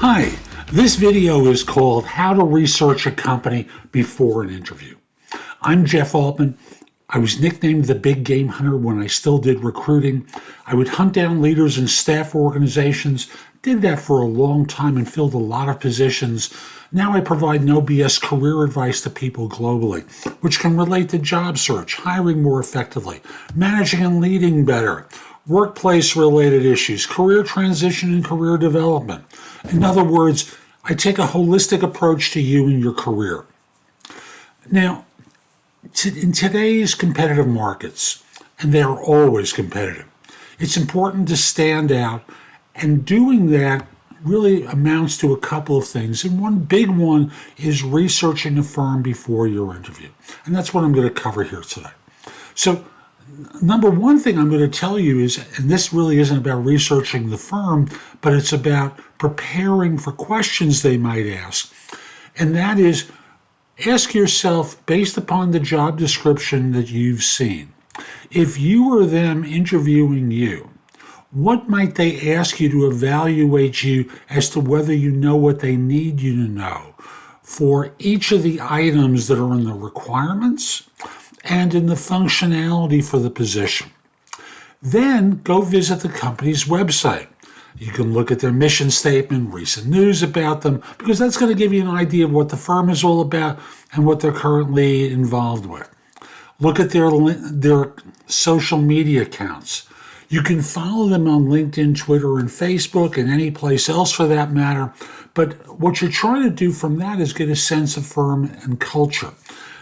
Hi, this video is called How to Research a Company Before an Interview. I'm Jeff Altman. I was nicknamed the Big Game Hunter when I still did recruiting. I would hunt down leaders in staff organizations, did that for a long time and filled a lot of positions. Now I provide no BS career advice to people globally, which can relate to job search, hiring more effectively, managing and leading better, workplace-related issues, career transition and career development. In other words, I take a holistic approach to you and your career. Now, in today's competitive markets, and they are always competitive, it's important to stand out, and doing that really amounts to a couple of things. And one big one is researching a firm before your interview. And that's what I'm going to cover here today. So, number one thing I'm going to tell you is, and this really isn't about researching the firm, but it's about preparing for questions they might ask. And that is, ask yourself, based upon the job description that you've seen, if you were them interviewing you, what might they ask you to evaluate you as to whether you know what they need you to know for each of the items that are in the requirements and in the functionality for the position. Then go visit the company's website. You can look at their mission statement, recent news about them, because that's going to give you an idea of what the firm is all about and what they're currently involved with. Look at their social media accounts. You can follow them on LinkedIn, Twitter, and Facebook, and any place else for that matter. But what you're trying to do from that is get a sense of firm and culture.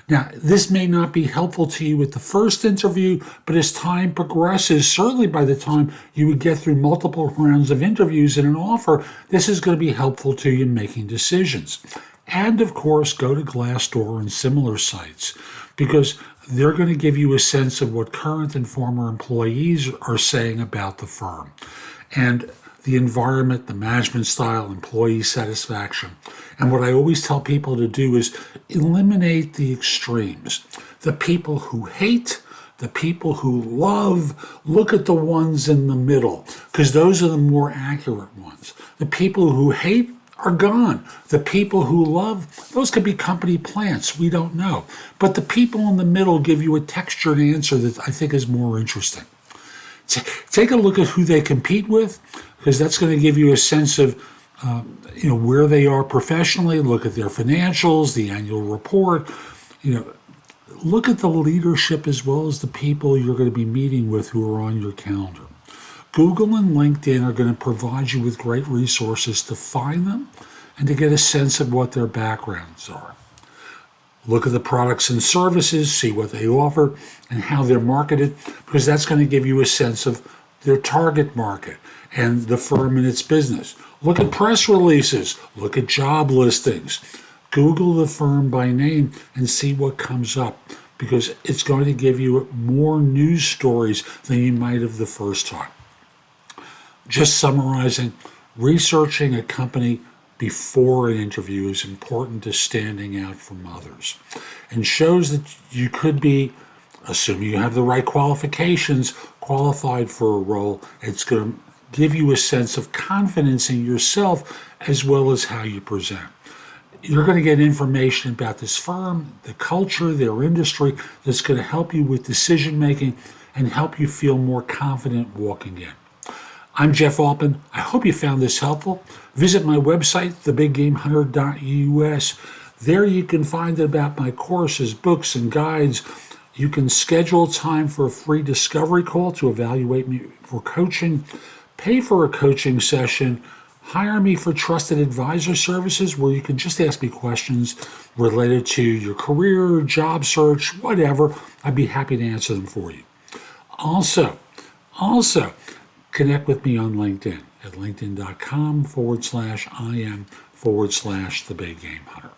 Now, this may not be helpful to you at the first interview, but as time progresses, certainly by the time you would get through multiple rounds of interviews and an offer, this is going to be helpful to you in making decisions. And of course, go to Glassdoor and similar sites, because they're going to give you a sense of what current and former employees are saying about the firm and the environment, the management style, employee satisfaction. And what I always tell people to do is eliminate the extremes. The people who hate, the people who love, look at the ones in the middle, because those are the more accurate ones. The people who hate are gone. The people who love, those could be company plants, we don't know. But the people in the middle give you a textured answer that I think is more interesting. Take a look at who they compete with, because that's going to give you a sense of where they are professionally. Look at their financials, the annual report. Look at the leadership as well as the people you're going to be meeting with who are on your calendar. Google and LinkedIn are going to provide you with great resources to find them and to get a sense of what their backgrounds are. Look at the products and services, see what they offer and how they're marketed, because that's going to give you a sense of their target market and the firm and its business. Look at press releases, look at job listings, Google the firm by name and see what comes up, because it's going to give you more news stories than you might have the first time. Just summarizing, researching a company before an interview is important to standing out from others and shows that you could be, assuming you have the right qualifications, qualified for a role. It's going to give you a sense of confidence in yourself as well as how you present. You're going to get information about this firm, the culture, their industry, that's going to help you with decision making and help you feel more confident walking in. I'm Jeff Altman. I hope you found this helpful. Visit my website, thebiggamehunter.us. There you can find out about my courses, books, and guides. You can schedule time for a free discovery call to evaluate me for coaching, pay for a coaching session, hire me for trusted advisor services where you can just ask me questions related to your career, job search, whatever. I'd be happy to answer them for you. Also, connect with me on LinkedIn at linkedin.com/IM/the Big Game Hunter.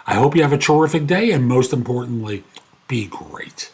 I hope you have a terrific day, and most importantly, be great.